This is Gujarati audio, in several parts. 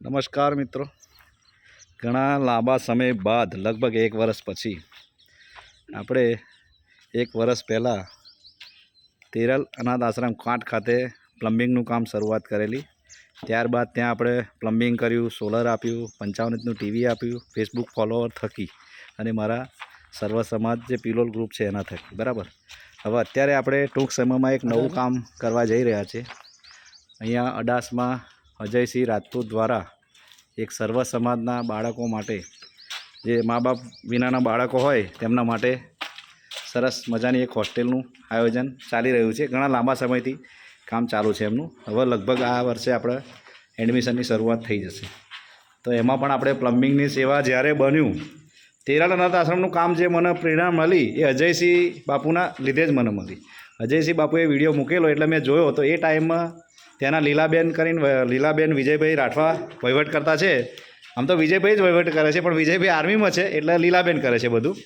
નમસ્કાર મિત્રો, ઘણા લાંબા સમય બાદ લગભગ 1 વર્ષ પછી આપણે 1 વર્ષ પહેલાં તેરલ અનાથ આશ્રમ કાંઠ ખાતે પ્લમ્બિંગનું કામ શરૂઆત કરેલી. ત્યારબાદ ત્યાં આપણે પ્લમ્બિંગ કર્યું, સોલર આપ્યું, 55 ઇંચનું ટીવી આપ્યું, ફેસબુક ફોલોવર થકી અને મારા સર્વ સમાજ જે પિલોલ ગ્રુપ છે એના થકી. બરાબર. હવે અત્યારે આપણે ટૂંક સમયમાં એક નવું કામ કરવા જઈ રહ્યા છીએ. અહીંયા અડાસમાં અજયસિંહ રાજપૂત દ્વારા એક સર્વ સમાજના બાળકો માટે, જે મા બાપ વિનાના બાળકો હોય તેમના માટે સરસ મજાની એક હોસ્ટેલનું આયોજન ચાલી રહ્યું છે. ઘણા લાંબા સમયથી કામ ચાલુ છે એમનું. હવે લગભગ આ વર્ષે આપણે એડમિશનની શરૂઆત થઈ જશે. તો એમાં પણ આપણે પ્લમ્બિંગની સેવા જ્યારે બન્યું, તેરલ અનાથ આશ્રમનું કામ જે મને પ્રેરણા મળી એ અજયસિંહ બાપુના લીધે જ મને મળી. અજયસિંહ બાપુએ વિડીયો મૂકેલો એટલે મેં જોયો. તો એ ટાઈમમાં ત્યાંના લીલાબેન વિજયભાઈ રાઠવા વહીવટ કરતા છે. આમ તો વિજયભાઈ જ વહીવટ કરે છે, પણ વિજયભાઈ આર્મીમાં છે એટલે લીલાબેન કરે છે બધું.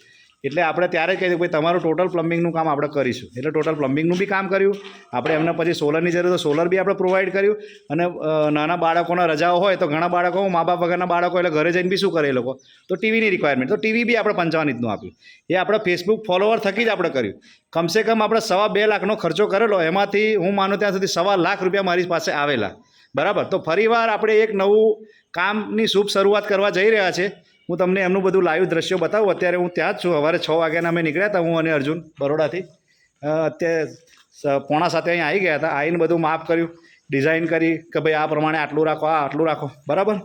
એટલે આપણે ત્યારે જ કહી દીધું ભાઈ તમારું ટોટલ પ્લમ્બિંગનું કામ આપણે કરીશું. એટલે ટોટલ પ્લમ્બિંગનું બી કામ કર્યું આપણે. એમને પછી સોલરની જરૂર તો સોલર બી આપણે પ્રોવાઈડ કર્યું. અને નાના બાળકોના રજાઓ હોય તો ઘણા બાળકો મા બાપ વગરના બાળકો એટલે ઘરે જઈને બી શું કરે એ લોકો, તો ટીવીની રિક્વાયરમેન્ટ, તો ટીવી બી આપણે 55 ઇંચનું આપ્યું. એ આપણે ફેસબુક ફોલોવર થકી જ આપણે કર્યું. કમસે કમ આપણે 2.5 લાખનો ખર્ચો કરેલો. એમાંથી હું માનું ત્યાં સુધી 1.25 લાખ રૂપિયા મારી પાસે આવેલા. બરાબર. તો ફરીવાર આપણે એક નવું કામની શુભ શરૂઆત કરવા જઈ રહ્યા છે. હું તમને એમનું બધું લાઈવ દ્રશ્યો બતાવું. અત્યારે હું ત્યાં જ છું. સવારે 6 વાગ્યાના અમે નીકળ્યા હતા, હું અને અર્જુન, બરોડાથી. અત્યારે 6:45 અહીં આવી ગયા હતા. આવીને બધું માપ કર્યું, ડિઝાઇન કરી કે ભાઈ આ પ્રમાણે આટલું રાખો, આ આટલું રાખો. બરાબર.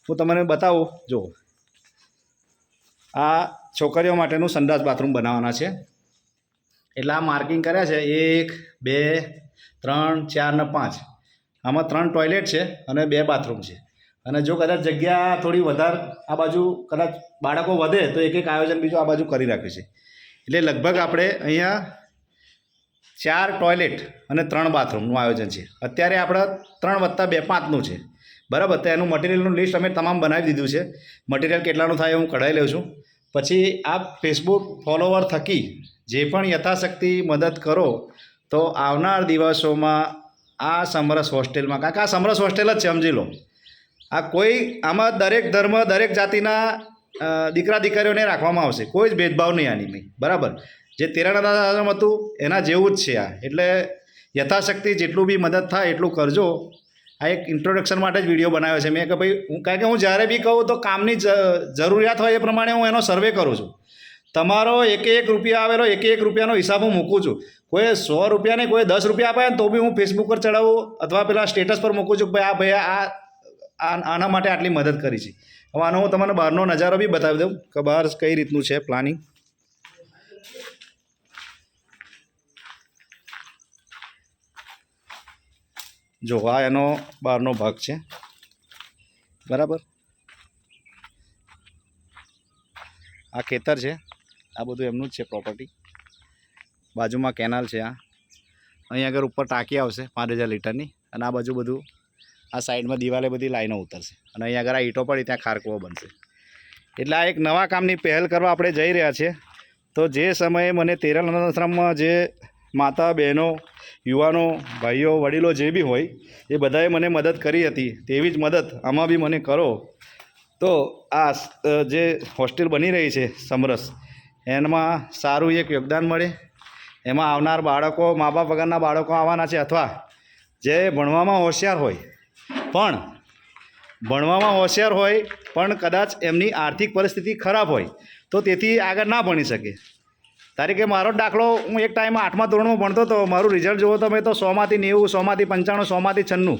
હું તમને બતાવું. જો આ છોકરીઓ માટેનું સંડાસ બાથરૂમ બનાવવાના છે. એટલે આ માર્કિંગ કર્યા છે 1, 2, 3, 4 ને 5. આમાં 3 ટોયલેટ છે અને 2 બાથરૂમ છે. અને જો કદાચ જગ્યા થોડી વધારે આ બાજુ કદાચ બાળકો વધે તો એક આયોજન બીજું આ બાજુ કરી રાખ્યું છે. એટલે લગભગ આપણે અહીંયા 4 ટોયલેટ અને 3 બાથરૂમનું આયોજન છે. અત્યારે આપણે 3 + 2 5નું છે. બરાબર. તો એનું મટીરિયલનું લિસ્ટ અમે તમામ બનાવી દીધું છે. મટીરિયલ કેટલાનું થાય હું કઢાઈ લઉં છું. પછી આ ફેસબુક ફોલોવર થકી જે પણ યથાશક્તિ મદદ કરો તો આવનાર દિવસોમાં આ સમરસ હોસ્ટેલમાં, કારણ કે આ સમરસ હોસ્ટેલ જ છે, સમજી લો. આ કોઈ આમાં દરેક ધર્મ, દરેક જાતિના દીકરા દીકરીઓને રાખવામાં આવશે. કોઈ જ ભેદભાવ નહીં આની મેં. બરાબર. જે તેરલ અનાથ આશ્રમ હતું એના જેવું જ છે આ. એટલે યથાશક્તિ જેટલું બી મદદ થાય એટલું કરજો. આ એક ઇન્ટ્રોડક્શન માટે જ વિડીયો બનાવ્યો છે મેં કે ભાઈ કારણ કે હું જ્યારે બી કહું તો કામની જરૂરિયાત હોય એ પ્રમાણે હું એનો સર્વે કરું છું. તમારો 1 રૂપિયા આવેલો 1 રૂપિયાનો હિસાબ હું મૂકું છું. કોઈ 100 રૂપિયા નહીં, કોઈ 10 રૂપિયા આપે તો બી હું ફેસબુક પર ચડાવું અથવા પેલા સ્ટેટસ પર મૂકું છું કે ભાઈ આના માટે આટલી મદદ કરી છે. હવે આનો હું તમને બહારનો નજારો બી બતાવી દઉં કે બહાર કઈ રીતનું છે પ્લાનિંગ. જો આ એનો બહારનો ભાગ છે. બરાબર. આ ખેતર છે. આ બધું એમનું જ છે પ્રોપર્ટી. બાજુમાં કેનાલ છે. અહીં આગળ ઉપર ટાંકી આવશે 5000 લીટરની. અને આ બાજુ બધું આ સાઈડમાં દિવાલે બધી લાઈનો ઉતરશે. અને અહીં આગળ આ ઈંટો પડી ત્યાં ખારકુવો બનશે. એટલે આ એક નવા કામની પહેલ કરવા આપણે જઈ રહ્યા છીએ. તો જે સમયે મને તેરલ અનાથ આશ્રમમાં જે માતા બહેનો, યુવાનો, ભાઈઓ, વડીલો જે બી હોય એ બધાએ મને મદદ કરી હતી, તેવી જ મદદ આમાં બી મને કરો. તો આ જે હોસ્ટેલ બની રહી છે સમરસ, એમાં સારું એક યોગદાન મળે. એમાં આવનાર બાળકો, મા બાપ વગરના બાળકો આવવાના છે, અથવા જે ભણવામાં હોશિયાર હોય પણ કદાચ એમની આર્થિક પરિસ્થિતિ ખરાબ હોય તો તેથી આગળ ના ભણી શકે. તારીખે મારો દાખલો, હું એક ટાઈમમાં 8મા ધોરણમાં ભણતો હતો. મારું રિઝલ્ટ જુઓ તમે તો 100માંથી 90, 100માંથી 95, 100માંથી 96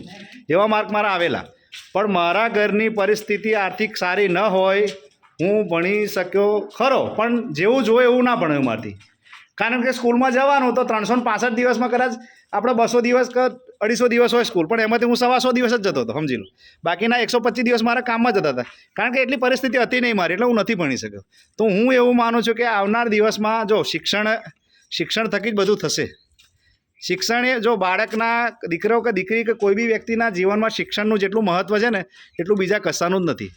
એવા માર્ક મારા આવેલા. પણ મારા ઘરની પરિસ્થિતિ આર્થિક સારી ન હોય, હું ભણી શક્યો ખરો, પણ જેવું જોઈએ એવું ના ભણ્યું મારાથી. કારણ કે સ્કૂલમાં જવાનું તો 365 દિવસમાં કદાચ આપણે 200 દિવસ કે 250 દિવસ હોય સ્કૂલ, પણ એમાંથી હું 125 દિવસ જ જતો હતો, સમજી લો. બાકીના 125 દિવસ મારા કામમાં જતા હતા. કારણ કે એટલી પરિસ્થિતિ હતી નહીં મારી, એટલે હું નથી ભણી શક્યો. તો હું એવું માનું છું કે આવનાર દિવસમાં જો શિક્ષણ થકી જ બધું થશે. શિક્ષણ એ જો બાળકના, દીકરો કે દીકરી કે કોઈ બી વ્યક્તિના જીવનમાં શિક્ષણનું જેટલું મહત્ત્વ છે ને એટલું બીજા કશાનું જ નથી.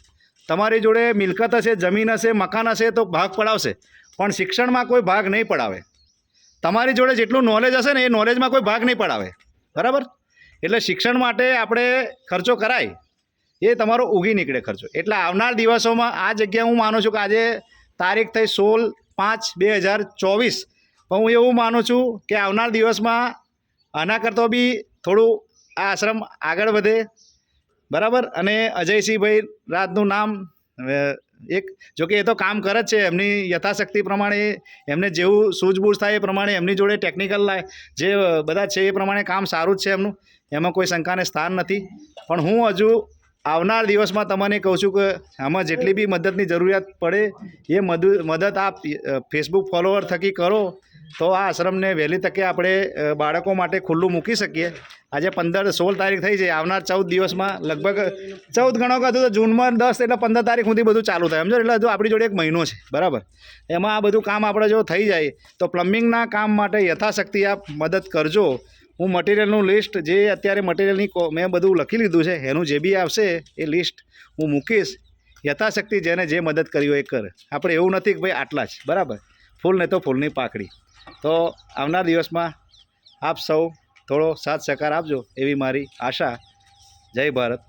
તમારી જોડે મિલકત હશે, જમીન હશે, મકાન હશે તો ભાગ પડાવશે, પણ શિક્ષણમાં કોઈ ભાગ નહીં પડાવે. તમારી જોડે જેટલું નોલેજ હશે ને એ નોલેજમાં કોઈ ભાગ નહીં પડાવે. બરાબર. એટલે શિક્ષણ માટે આપણે ખર્ચો કરાય એ તમારો ઉગી નીકળે ખર્ચો. એટલે આવનાર દિવસોમાં આ જગ્યા હું માનું છું કે આજે તારીખ થઈ 16/5/2024, પણ હું એવું માનું છું કે આવનાર દિવસમાં આના કરતો બી થોડું આ આશ્રમ આગળ વધે, બરાબર. અને અજયસિંહભાઈ રાજનું નામ એક, જોકે એ તો કામ કરે જ છે એમની યથાશક્તિ પ્રમાણે, એમને જેવું સૂઝબૂઝ થાય એ પ્રમાણે એમની જોડે ટેકનિકલ જે બધા છે એ પ્રમાણે કામ સારું જ છે એમનું, એમાં કોઈ શંકાને સ્થાન નથી. પણ હું હજુ આવનાર દિવસમાં તમને કહું છું કે આમાં જેટલી બી મદદની જરૂરિયાત પડે એ મદદ આપ ફેસબુક ફોલોવર થકી કરો તો આ આશ્રમને વહેલી તકે આપણે બાળકો માટે ખુલ્લું મૂકી શકીએ. આજે 16 તારીખ થઈ છે, આવનાર 14 દિવસમાં લગભગ 14 ગણો કહું તો જૂનમાં 10 એટલે 15 તારીખ સુધી બધું ચાલુ થાય, સમજો. એટલે હજુ આપણી જોડે 1 મહિનો છે, બરાબર. એમાં આ બધું કામ આપણે જો થઈ જાય તો પ્લમ્બિંગના કામ માટે યથાશક્તિ આપ મદદ કરજો. હું મટીરિયલનું લિસ્ટ જે અત્યારે મટીરિયલની મેં બધું લખી લીધું છે, એનું જે બી આવશે એ લિસ્ટ હું મૂકીશ. યથાશક્તિ જેને જે મદદ કરી હોય એ કરે. આપણે એવું નથી કે ભાઈ આટલા જ, બરાબર. ફૂલ ને તો ફૂલની પાકડી. તો આવનાર દિવસમાં આપ સૌ થોડો સાથ સહકાર આપજો એવી મારી આશા. જય ભારત.